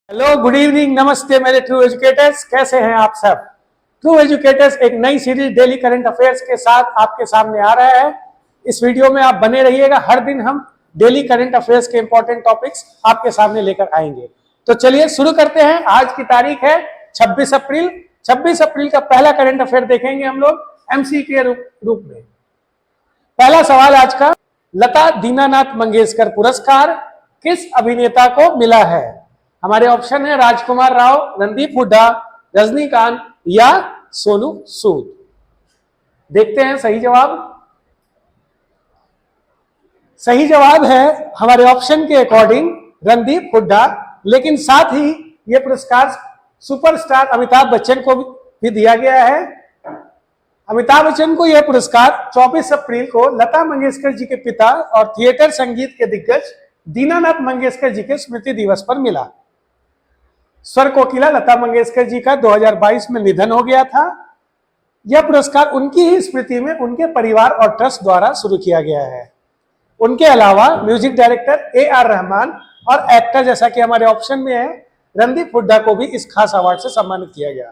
Hello, good evening, नमस्ते मेरे true educators. कैसे हैं आप सब? ट्रू एजुकेटर्स एक नई सीरीज डेली करंट अफेयर्स के साथ आपके सामने आ रहा है। इस वीडियो में आप बने रहिएगा। हर दिन हम डेली करंट अफेयर्स के इंपॉर्टेंट टॉपिक्स आपके सामने लेकर आएंगे। तो चलिए शुरू करते हैं। आज की तारीख है 26 अप्रैल। 26 अप्रैल का पहला करंट अफेयर देखेंगे हम लोग एमसी के रूप में। पहला सवाल आज का, लता दीनानाथ मंगेशकर पुरस्कार किस अभिनेता को मिला है? हमारे ऑप्शन है राजकुमार राव, रणदीप हुड्डा, रजनीकांत या सोनू सूद। देखते हैं सही जवाब। सही जवाब है हमारे ऑप्शन के अकॉर्डिंग रणदीप हुड्डा, लेकिन साथ ही यह पुरस्कार सुपरस्टार अमिताभ बच्चन को भी दिया गया है। अमिताभ बच्चन को यह पुरस्कार 24 अप्रैल को लता मंगेशकर जी के पिता और थिएटर संगीत के दिग्गज दीनानाथ मंगेशकर जी के स्मृति दिवस पर मिला। स्वर कोकिला लता मंगेशकर जी का 2022 में निधन हो गया था। यह पुरस्कार उनकी ही स्मृति में उनके परिवार और ट्रस्ट द्वारा शुरू किया गया है। उनके अलावा म्यूजिक डायरेक्टर ए.आर. रहमान और एक्टर, जैसा कि हमारे ऑप्शन में है, रणदीप हुड्डा को भी इस खास अवार्ड से सम्मानित किया गया।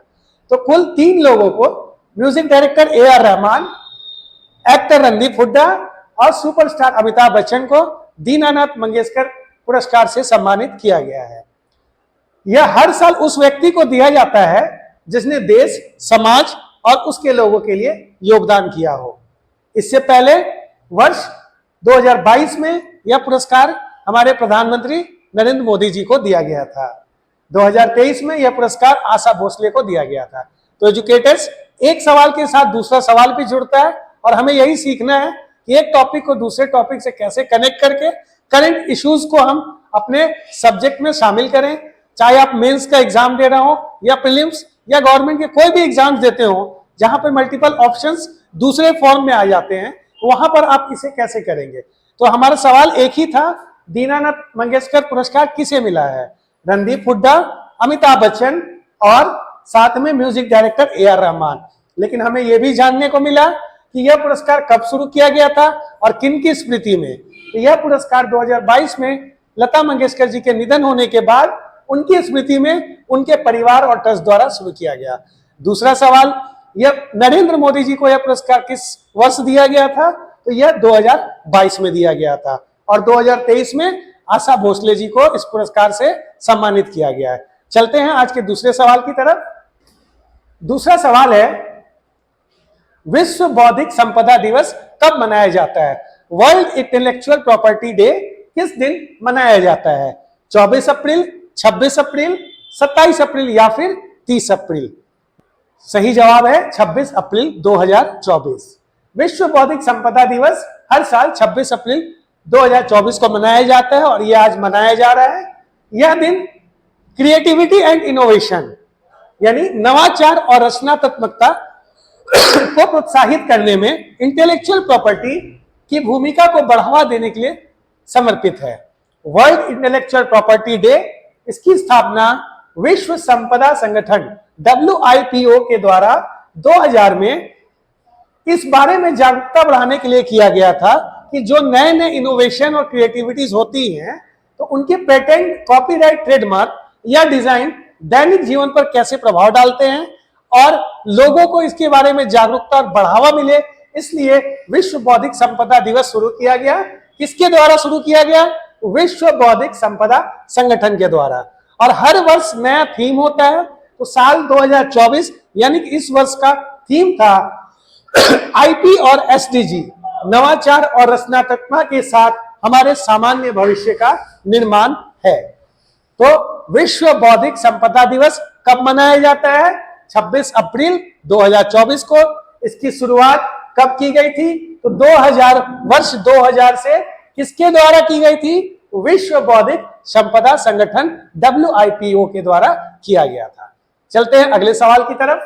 तो कुल 3 लोगों को, music director AR. Rahman, actor Randeep Hooda और सुपरस्टार अमिताभ बच्चन को दीनानाथ मंगेशकर पुरस्कार से सम्मानित किया गया है। यह हर साल उस व्यक्ति को दिया जाता है जिसने देश, समाज और उसके लोगों के लिए योगदान किया हो। इससे पहले वर्ष 2022 में यह पुरस्कार हमारे प्रधानमंत्री नरेंद्र मोदी जी को दिया गया था। 2023 में यह पुरस्कार आशा भोसले को दिया गया था। तो एजुकेटर्स, एक सवाल के साथ दूसरा सवाल भी जुड़ता है और हमें यही सीखना है कि एक टॉपिक को दूसरे टॉपिक से कैसे कनेक्ट करके करंट इश्यूज को हम अपने सब्जेक्ट में शामिल करें। चाहे आप मेंस का एग्जाम दे रहे हो या प्रीलिम्स या गवर्नमेंट के कोई भी एग्जाम्स देते हो जहां पर मल्टीपल ऑप्शंस दूसरे फॉर्म में आ जाते हैं, तो वहां पर आप इसे कैसे करेंगे। तो हमारा सवाल एक ही था, दीनानाथ मंगेशकर पुरस्कार किसे मिला है? रणदीप हुड्डा, अमिताभ बच्चन और साथ में म्यूजिक डायरेक्टर ए.आर. रहमान। लेकिन हमें यह भी जानने को मिला कि यह पुरस्कार कब शुरू किया गया था और किन की स्मृति में। तो यह पुरस्कार 2022 में लता मंगेशकर जी के निधन होने के बाद उनकी स्मृति में उनके परिवार और ट्रस्ट द्वारा शुरू किया गया। दूसरा सवाल, यह नरेंद्र मोदी जी को यह पुरस्कार किस वर्ष दिया गया था? तो यह 2022 में दिया गया था और 2023 में आशा भोसले जी को इस पुरस्कार से सम्मानित किया गया है। चलते हैं आज के दूसरे सवाल की तरफ। दूसरा सवाल है, विश्व बौद्धिक संपदा दिवस कब मनाया जाता है? वर्ल्ड इंटेलेक्चुअल प्रॉपर्टी डे किस दिन मनाया जाता है? 24 अप्रैल, 26 अप्रैल, 27 अप्रैल या फिर 30 अप्रैल? सही जवाब है 26 अप्रैल 2024। विश्व बौद्धिक संपदा दिवस हर साल 26 अप्रैल 2024 को मनाया जाता है और यह आज मनाया जा रहा है। यह दिन क्रिएटिविटी एंड इनोवेशन यानी नवाचार और रचनात्मकता को प्रोत्साहित करने में इंटेलेक्चुअल प्रॉपर्टी की भूमिका को बढ़ावा देने के लिए समर्पित है। वर्ल्ड इंटेलेक्चुअल प्रॉपर्टी डे, इसकी स्थापना विश्व संपदा संगठन WIPO के द्वारा 2000 में इस बारे में जागरूकता बढ़ाने के लिए किया गया था कि जो नए नए इनोवेशन और क्रिएटिविटीज होती हैं तो उनके पेटेंट, कॉपीराइट, ट्रेडमार्क या डिजाइन दैनिक जीवन पर कैसे प्रभाव डालते हैं और लोगों को इसके बारे में जागरूकता और बढ़ावा मिले। इसलिए विश्व बौद्धिक संपदा दिवस शुरू किया गया। किसके द्वारा शुरू किया गया? विश्व बौद्धिक संपदा संगठन के द्वारा। और हर वर्ष नया थीम होता है। तो साल 2024 यानी कि इस वर्ष का थीम था IP और SDG, नवाचार और रचनात्मकता के साथ हमारे सामान्य भविष्य का निर्माण है। तो विश्व बौद्धिक संपदा दिवस कब मनाया जाता है? 26 अप्रैल 2024 को। इसकी शुरुआत कब की गई थी? तो वर्ष 2000 से किसके द्वारा की गई थी? विश्व बौद्धिक संपदा संगठन WIPO के द्वारा किया गया था। चलते हैं अगले सवाल की तरफ।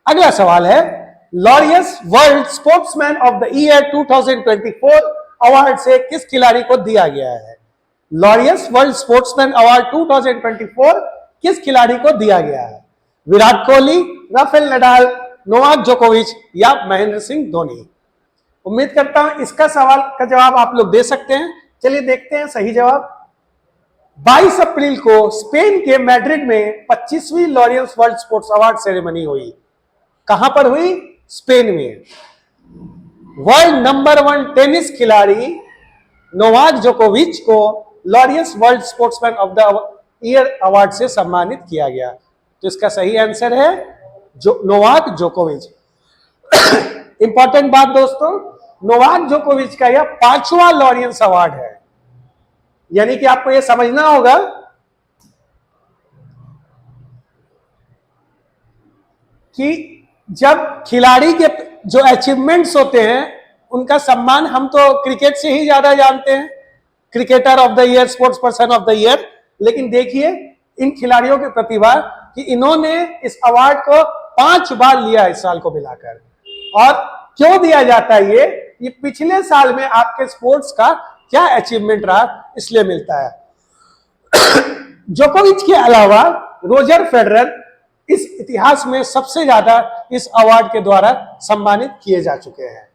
अगला सवाल है, Laureus world sportsman of the year 2024 award से किस खिलाड़ी को दिया गया है? लॉरियस वर्ल्ड स्पोर्ट्समैन अवार्ड 2024 किस खिलाड़ी को दिया गया है? Virat Kohli, Rafael Nadal, Novak जोकोविच या महेंद्र सिंह धोनी? उम्मीद करता हूं इसका सवाल का जवाब आप लोग दे सकते हैं। चलिए देखते हैं सही जवाब। 22 अप्रैल को स्पेन के मैड्रिड में 25वीं Laureus world sports award ceremony हुई। कहां पर हुई? स्पेन में। वर्ल्ड नंबर 1 टेनिस खिलाड़ी नोवाक जोकोविच को Laureus world sportsman of the year award से सम्मानित किया गया। तो इसका सही आंसर है नोवाक जोकोविच। इंपॉर्टेंट बात दोस्तों, नोवाक जोकोविच का यह 5वां लॉरियंस अवार्ड है। यानी कि आपको यह समझना होगा कि जब खिलाड़ी के जो अचीवमेंट्स होते हैं उनका सम्मान हम तो क्रिकेट से ही ज्यादा जानते हैं, cricketer of the year, sports person of the year. लेकिन देखिए इन खिलाड़ियों की प्रतिभा कि इन्होंने इस अवार्ड को 5 बार लिया इस साल को मिलाकर। और क्यों दिया जाता है ये पिछले साल में आपके स्पोर्ट्स का क्या अचीवमेंट रहा इसलिए मिलता है। जोकोविच के अलावा रोजर फेडरर इस इतिहास में सबसे ज्यादा इस अवार्ड के द्वारा सम्मानित किए जा चुके हैं।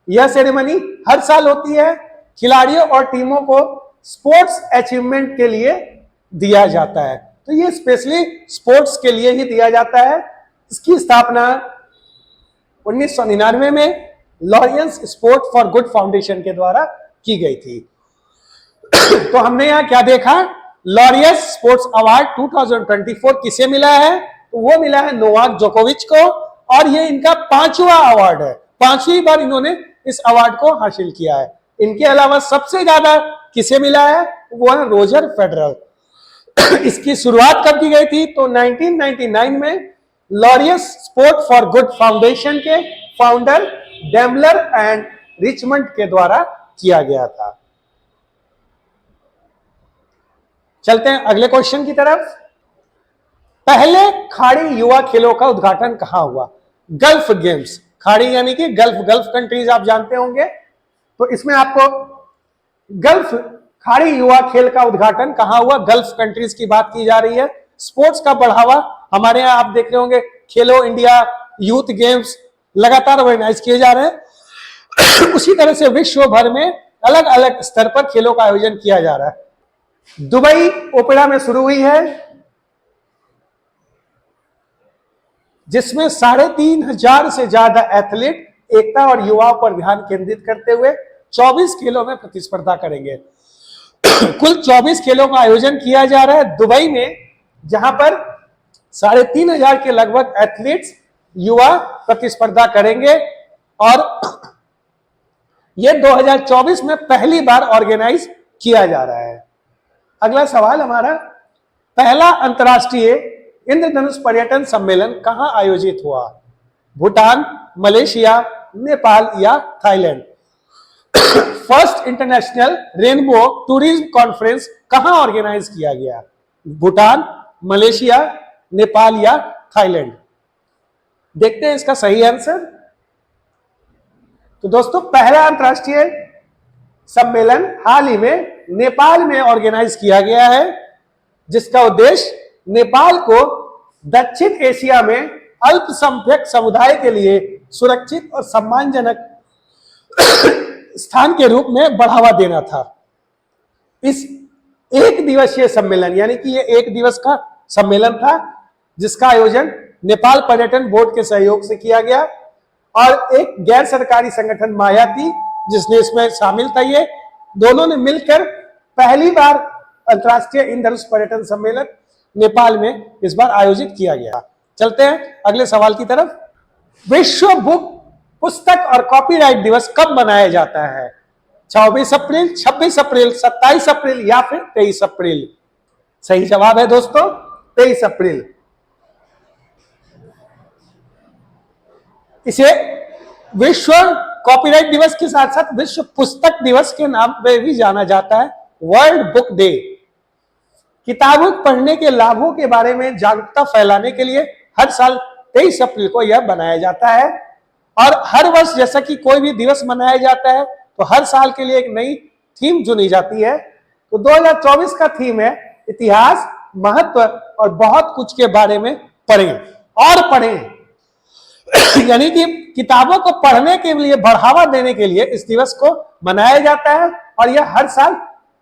यह सेरेमनी हर साल होती है, खिलाड़ियों और टीमों को स्पोर्ट्स अचीवमेंट के लिए दिया जाता है। तो ये स्पेशली स्पोर्ट्स के लिए ही दिया जाता है। इसकी स्थापना 1999 में Laureus sport for good foundation के द्वारा की गई थी। तो हमने यहां क्या देखा? लॉरियंस स्पोर्ट्स अवार्ड 2024 किसे मिला है? तो वो मिला है नोवाक जोकोविच को, और ये इनका 5वां अवार्ड है। 5वीं बार इन्होंने इस अवार्ड को हासिल किया है। इनके अलावा सबसे ज्यादा किसे मिला है? वो है रोजर फेडरर। इसकी शुरुआत कब की गई थी? तो 1999 में Laureus sport for good foundation के फाउंडर डेमलर एंड रिचमंड के द्वारा किया गया था। चलते हैं अगले क्वेश्चन की तरफ। पहले खाड़ी युवा खेलों का उद्घाटन कहां हुआ? Gulf games. खाड़ी यानी कि गल्फ कंट्रीज आप जानते होंगे। तो इसमें आपको गल्फ खाड़ी युवा खेल का उद्घाटन कहां हुआ? गल्फ कंट्रीज की बात की जा रही है। स्पोर्ट्स का बढ़ावा हमारे यहां आप देख रहे होंगे, खेलो इंडिया यूथ गेम्स लगातार ऑर्गेनाइज किए जा रहे हैं। उसी तरह से विश्व भर में अलग अलग स्तर पर खेलों का आयोजन किया जा रहा है। दुबई ओपेरा में शुरू हुई है, जिसमें 3500 से ज्यादा एथलीट एकता और युवाओं पर ध्यान केंद्रित करते हुए 24 खेलों में प्रतिस्पर्धा करेंगे। कुल 24 खेलों का आयोजन किया जा रहा है दुबई में, जहां पर 3500 के लगभग एथलीट्स युवा प्रतिस्पर्धा करेंगे। और यह 2024 में पहली बार ऑर्गेनाइज किया जा रहा है। अगला सवाल हमारा, पहला अंतरराष्ट्रीय इंद्रधनुष पर्यटन सम्मेलन कहां आयोजित हुआ? भूटान, मलेशिया, नेपाल या Thailand? First international rainbow tourism conference कहां ऑर्गेनाइज किया गया? भूटान, मलेशिया, नेपाल या थाईलैंड? देखते हैं इसका सही आंसर। तो दोस्तों पहला अंतरराष्ट्रीय सम्मेलन हाल ही में नेपाल में ऑर्गेनाइज किया गया है, जिसका उद्देश्य नेपाल को दक्षिण एशिया में अल्पसंख्यक समुदाय के लिए सुरक्षित और सम्मानजनक स्थान के रूप में बढ़ावा देना था। इस एक दिवसीय सम्मेलन यानी कि ये 1 दिवस का सम्मेलन था, जिसका आयोजन नेपाल पर्यटन बोर्ड के सहयोग से किया गया, और एक गैर सरकारी संगठन माया थी जिसने इसमें शामिल था। ये दोनों ने मिलकर पहली बार अंतरराष्ट्रीय इंद्रधनुष पर्यटन सम्मेलन नेपाल में इस बार आयोजित किया गया। चलते हैं अगले सवाल की तरफ। विश्व बुक पुस्तक और कॉपीराइट दिवस कब मनाया जाता है? 24 अप्रैल, 26 अप्रैल, 27 अप्रैल या फिर 23 अप्रैल? सही जवाब है दोस्तों 23 अप्रैल। इसे विश्व कॉपीराइट दिवस के साथ साथ विश्व पुस्तक दिवस के नाम पे भी जाना जाता है, वर्ल्ड बुक डे। किताबों पढ़ने के लाभों के बारे में जागरूकता फैलाने के लिए हर साल 23 अप्रैल को यह बनाया जाता है। और हर वर्ष जैसा कि कोई भी दिवस मनाया जाता है, तो हर साल के लिए एक नई थीम चुनी जाती है। तो 2024 का थीम है इतिहास, महत्व और बहुत कुछ के बारे में पढ़ें और पढ़ें। यानी कि किताबों को पढ़ने के लिए बढ़ावा देने के लिए इस दिवस को मनाया जाता है, और यह हर साल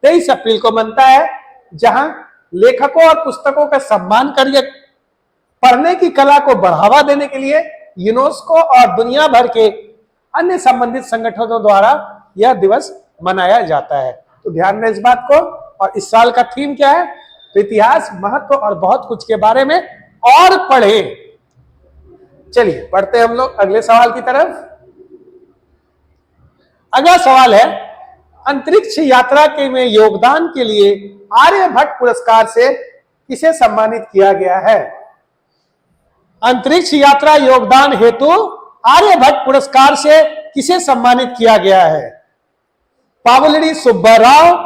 23 अप्रैल को बनता है। जहां लेखकों और पुस्तकों का सम्मान करके पढ़ने की कला को बढ़ावा देने के लिए यूनेस्को और दुनिया भर के अन्य संबंधित संगठनों द्वारा यह दिवस मनाया जाता है। तो ध्यान दें इस बात को। और इस साल का थीम क्या है? तो इतिहास, महत्व और बहुत कुछ के बारे में और पढ़े। चलिए पढ़ते हैं हम लोग अगले सवाल की तरफ। अगला सवाल है, अंतरिक्ष यात्रा के में योगदान के लिए आर्यभट्ट पुरस्कार से किसे सम्मानित किया गया है? अंतरिक्ष यात्रा योगदान हेतु आर्यभट्ट पुरस्कार से किसे सम्मानित किया गया है? पावलड़ी सुब्बाराव,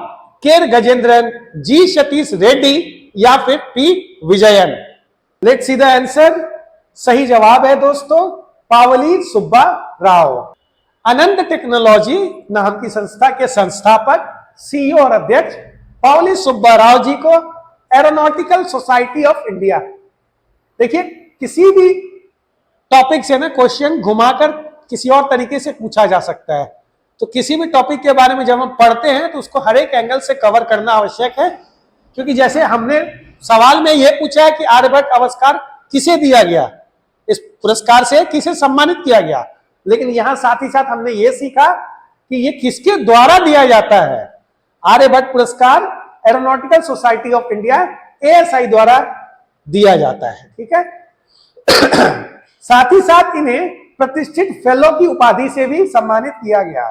केर गजेंद्रन, जी सतीश रेड्डी या फिर P Vijayan? Let's see the answer. सही जवाब है दोस्तों पावली सुब्बा राव। अनंत टेक्नोलॉजी नाम की संस्था के संस्थापक, सीईओ और अध्यक्ष पावली सुब्बा राव जी को एरोनॉटिकल सोसाइटी ऑफ इंडिया, देखिए किसी भी टॉपिक से ना क्वेश्चन घुमाकर किसी और तरीके से पूछा जा सकता है। तो किसी भी टॉपिक के बारे में जब हम पढ़ते हैं तो उसको हर एक एंगल से कवर करना आवश्यक है, क्योंकि जैसे हमने सवाल में यह पूछा है कि आर्यभट्ट पुरस्कार किसे दिया गया, इस पुरस्कार से किसे सम्मानित किया गया, लेकिन यहां साथ ही साथ हमने ये सीखा कि ये किसके द्वारा दिया जाता है। आर्यभट्ट पुरस्कार aeronautical society of India ASI द्वारा दिया जाता है। ठीक है। साथ ही साथ इन्हें प्रतिष्ठित फेलो की उपाधि से भी सम्मानित किया गया।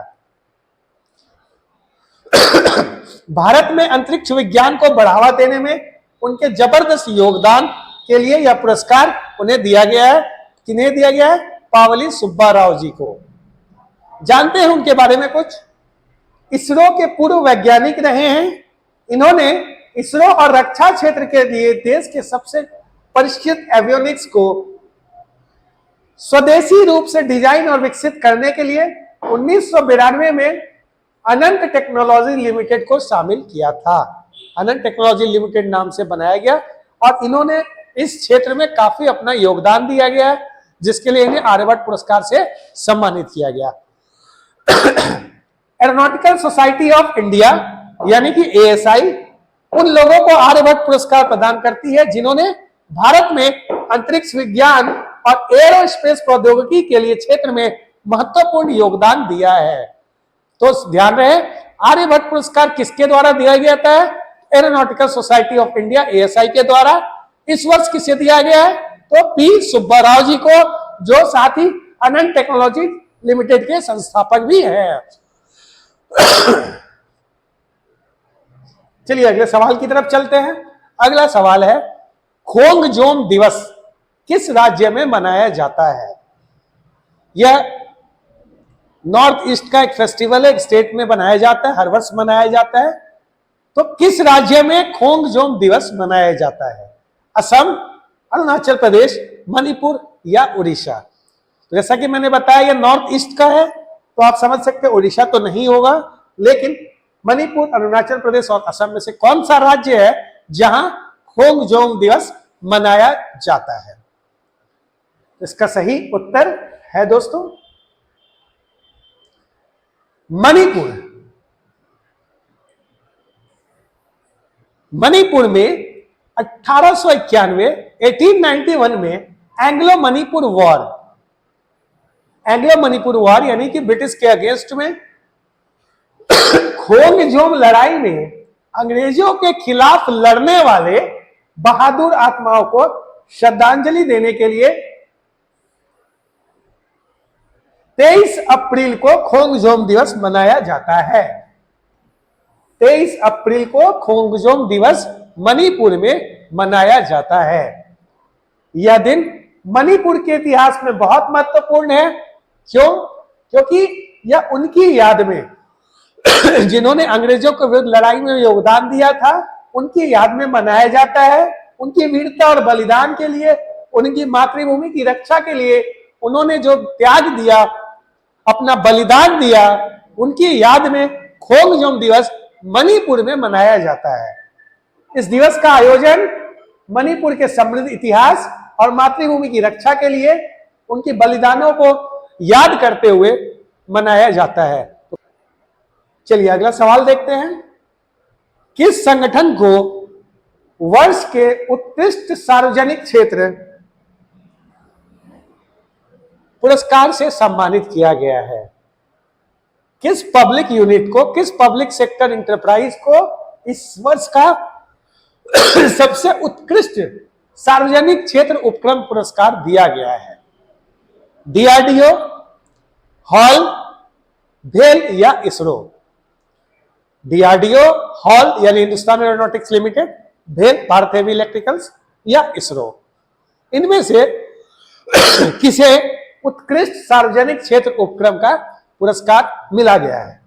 भारत में अंतरिक्ष विज्ञान को बढ़ावा देने में उनके जबरदस्त योगदान के लिए यह पुरस्कार उन्हें दिया गया है। किन्हें दिया गया है? पावली सुब्बा राव जी को। जानते हैं उनके बारे में कुछ? इसरो के पूर्व वैज्ञानिक रहे हैं। इन्होंने इसरो और रक्षा क्षेत्र के लिए देश के सबसे परिष्कृत एवियोनिक्स को स्वदेशी रूप से डिजाइन और विकसित करने के लिए 1992 में अनंत टेक्नोलॉजी लिमिटेड को शामिल किया था। अनंत टेक्नोलॉजी लिमिटेड नाम से बनाया गया और इन्होंने इस क्षेत्र में काफी अपना योगदान दिया गया है, जिसके लिए इन्हें आर्यभट्ट पुरस्कार से सम्मानित किया गया। एरोनॉटिकल सोसाइटी ऑफ इंडिया यानी कि एएसआई उन लोगों को आर्यभट्ट पुरस्कार प्रदान करती है जिन्होंने भारत में अंतरिक्ष विज्ञान और एरोस्पेस प्रौद्योगिकी के लिए क्षेत्र में महत्वपूर्ण योगदान दिया है। तो ध्यान रहे, आर्यभट्ट पुरस्कार किसके द्वारा दिया गया था? Aeronautical society of India ASI के द्वारा। इस वर्ष किसे दिया गया है? तो पी सुब्बा राव जी को, जो साथ ही अनंत टेक्नोलॉजी लिमिटेड के संस्थापक भी हैं। चलिए अगले सवाल की तरफ चलते हैं। अगला सवाल है, खोंगजोम दिवस किस राज्य में मनाया जाता है? यह नॉर्थ ईस्ट का एक फेस्टिवल है, एक स्टेट में मनाया जाता है, हर वर्ष मनाया जाता है। तो किस राज्य में खोंगजोम दिवस मनाया जाता है? असम, अरुणाचल प्रदेश, मणिपुर या उड़ीसा? जैसा कि मैंने बताया यह नॉर्थ ईस्ट का है, तो आप समझ सकते हैं उड़ीसा तो नहीं होगा, लेकिन मणिपुर, अरुणाचल प्रदेश और असम में से कौन सा राज्य है जहां खोंगजोम दिवस मनाया जाता है? इसका सही उत्तर है दोस्तों मणिपुर। मणिपुर में 1891 में एंग्लो मणिपुर वॉर यानी कि ब्रिटिश के अगेंस्ट में खोंगजोम लड़ाई में अंग्रेजों के खिलाफ लड़ने वाले बहादुर आत्माओं को श्रद्धांजलि देने के लिए 23 अप्रैल को खोंगजोम दिवस मनाया जाता है। 23 अप्रैल को खोंगजोम दिवस मणिपुर में मनाया जाता है। यह दिन मणिपुर के इतिहास में बहुत महत्वपूर्ण है। क्यों? क्योंकि यह उनकी याद में जिन्होंने अंग्रेजों के विरुद्ध लड़ाई में योगदान दिया था, उनकी याद में मनाया जाता है। उनकी वीरता और बलिदान के लिए, उनकी मातृभूमि की रक्षा के लिए उन्होंने जो त्याग दिया, अपना बलिदान दिया, उनकी याद में खोंगजोम दिवस मणिपुर में मनाया जाता है। इस दिवस का आयोजन मणिपुर के समृद्ध इतिहास और मातृभूमि की रक्षा के लिए उनके बलिदानों को याद करते हुए मनाया जाता है। चलिए अगला सवाल देखते हैं। किस संगठन को वर्ष के उत्कृष्ट सार्वजनिक क्षेत्र पुरस्कार से सम्मानित किया गया है। किस पब्लिक यूनिट को, किस पब्लिक सेक्टर इंटरप्राइज को इस वर्ष का सबसे उत्कृष्ट सार्वजनिक क्षेत्र उपक्रम पुरस्कार दिया गया है? डीआरडीओ, हॉल, भेल या इसरो? डीआरडीओ, हॉल यानी हिंदुस्तान एरोनॉटिक्स लिमिटेड, भेल भारत हेवी इलेक्ट्रिकल्स या इसरो। इनमें से किसे उत्कृष्ट सार्वजनिक क्षेत्र उपक्रम का पुरस्कार मिला गया है?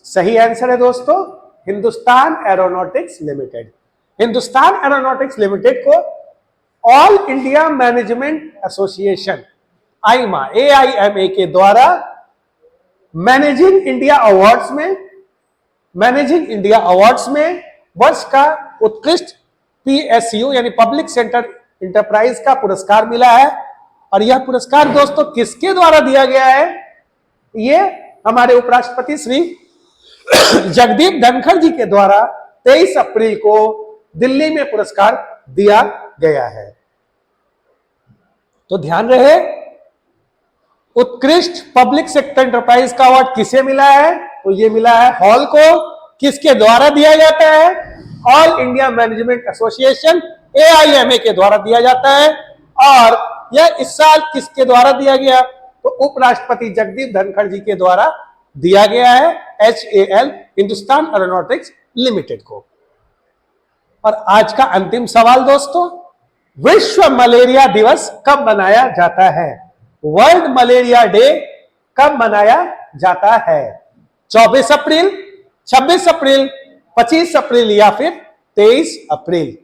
सही आंसर है दोस्तों Hindustan aeronautics limited. Hindustan aeronautics limited को all India management association AIMA AIMA के द्वारा मैनेजिंग इंडिया अवार्ड्स में वर्ष का उत्कृष्ट PSU यानी पब्लिक सेक्टर इंटरप्राइज का पुरस्कार मिला है। और यह पुरस्कार दोस्तों किसके द्वारा दिया गया है? ये हमारे उपराष्ट्रपति श्री जगदीप धनखड़ जी के द्वारा 23 अप्रैल को दिल्ली में पुरस्कार दिया गया है। तो ध्यान रहे, उत्कृष्ट पब्लिक सेक्टर एंटरप्राइज का अवार्ड किसे मिला है? तो ये मिला है हॉल को। किसके द्वारा दिया जाता है? All India management association AIMA के द्वारा दिया जाता है। और यह इस साल किसके द्वारा दिया गया? तो उपराष्ट्रपति जगदीप धनखड़ जी के द्वारा दिया गया है HAL हिंदुस्तान एरोनॉटिक्स लिमिटेड को। और आज का अंतिम सवाल दोस्तों, विश्व मलेरिया दिवस कब मनाया जाता है? वर्ल्ड मलेरिया डे कब मनाया जाता है? 24 अप्रैल, 26 अप्रैल, 25 अप्रैल या फिर 23 अप्रैल?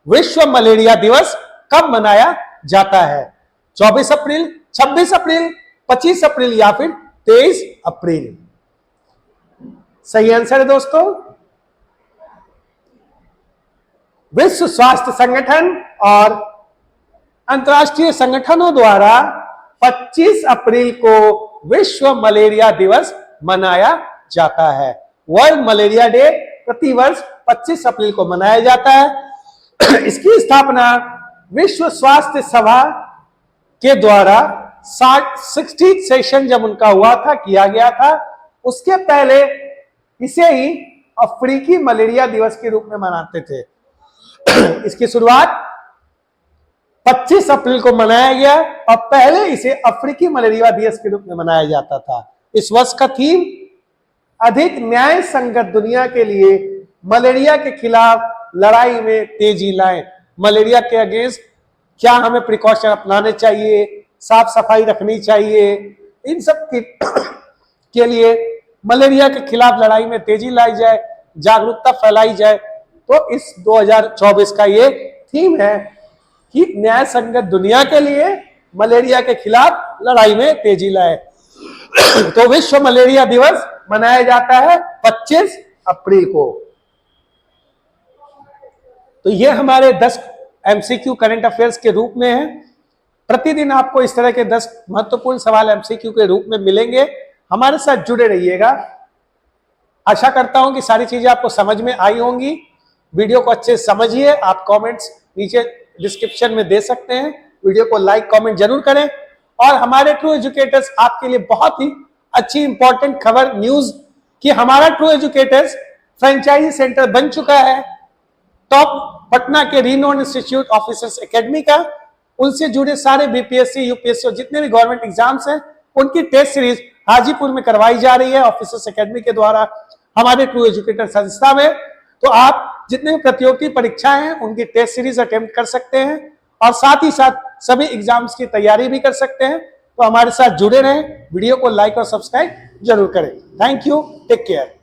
विश्व मलेरिया दिवस कब मनाया जाता है? 24 अप्रैल, 26 अप्रैल, 25 अप्रैल या फिर 23 अप्रैल? सही आंसर है दोस्तों विश्व स्वास्थ्य संगठन और अंतर्राष्ट्रीय संगठनों द्वारा 25 अप्रैल को विश्व मलेरिया दिवस मनाया जाता है। वर्ल्ड मलेरिया डे प्रतिवर्ष 25 अप्रैल को मनाया जाता है। इसकी स्थापना विश्व स्वास्थ्य सभा के द्वारा 60 सेशन जब उनका हुआ था, किया गया था। उसके पहले इसे ही अफ्रीकी मलेरिया दिवस के रूप में मनाते थे। इसकी शुरुआत 25 अप्रैल को मनाया गया और पहले इसे अफ्रीकी मलेरिया दिवस के रूप में मनाया जाता था। इस वर्ष का थीम अधिक न्याय संगत दुनिया के लिए मलेरिया के खिलाफ लड़ाई में तेजी लाएं। मलेरिया के अगेंस्ट क्या हमें प्रिकॉशन अपनाने चाहिए, साफ सफाई रखनी चाहिए, इन सब के लिए मलेरिया के खिलाफ लड़ाई में तेजी लाई जाए, जागरूकता फैलाई जाए। तो इस 2024 का ये थीम है कि न्याय संगत दुनिया के लिए मलेरिया के खिलाफ लड़ाई में तेजी लाए। तो विश्व मलेरिया दिवस मनाया जाता है 25 अप्रैल को। तो ये हमारे 10 MCQ करंट अफेयर्स के रूप में है। प्रतिदिन आपको इस तरह के 10 महत्वपूर्ण सवाल MCQ के रूप में मिलेंगे। हमारे साथ जुड़े रहिएगा। आशा करता हूं कि सारी चीजें आपको समझ में आई होंगी। वीडियो को अच्छे से समझिए। आप कमेंट्स नीचे डिस्क्रिप्शन में दे सकते हैं। वीडियो को लाइक कमेंट जरूर करें। और हमारे ट्रू एजुकेटर्स आपके लिए बहुत ही अच्छी इंपॉर्टेंट खबर न्यूज कि हमारा ट्रू एजुकेटर्स फ्रेंचाइजी सेंटर बन चुका है टॉप पटना के रीनोन इंस्टीट्यूट ऑफिसर्स एकेडमी का। उनसे जुड़े सारे BPSC UPSC और जितने भी गवर्नमेंट एग्जाम्स हैं उनकी टेस्ट सीरीज हाजीपुर में करवाई जा रही है ऑफिसर्स एकेडमी के द्वारा हमारे ट्रू एजुकेटर संस्था में। तो आप जितने भी प्रतियोगी परीक्षाएं हैं उनकी टेस्ट सीरीज अटेम्प्ट कर सकते हैं और साथ ही साथ सभी एग्जाम्स की तैयारी भी कर सकते हैं। तो हमारे साथ जुड़े रहें। वीडियो को लाइक और सब्सक्राइब जरूर करें। Thank you, take care.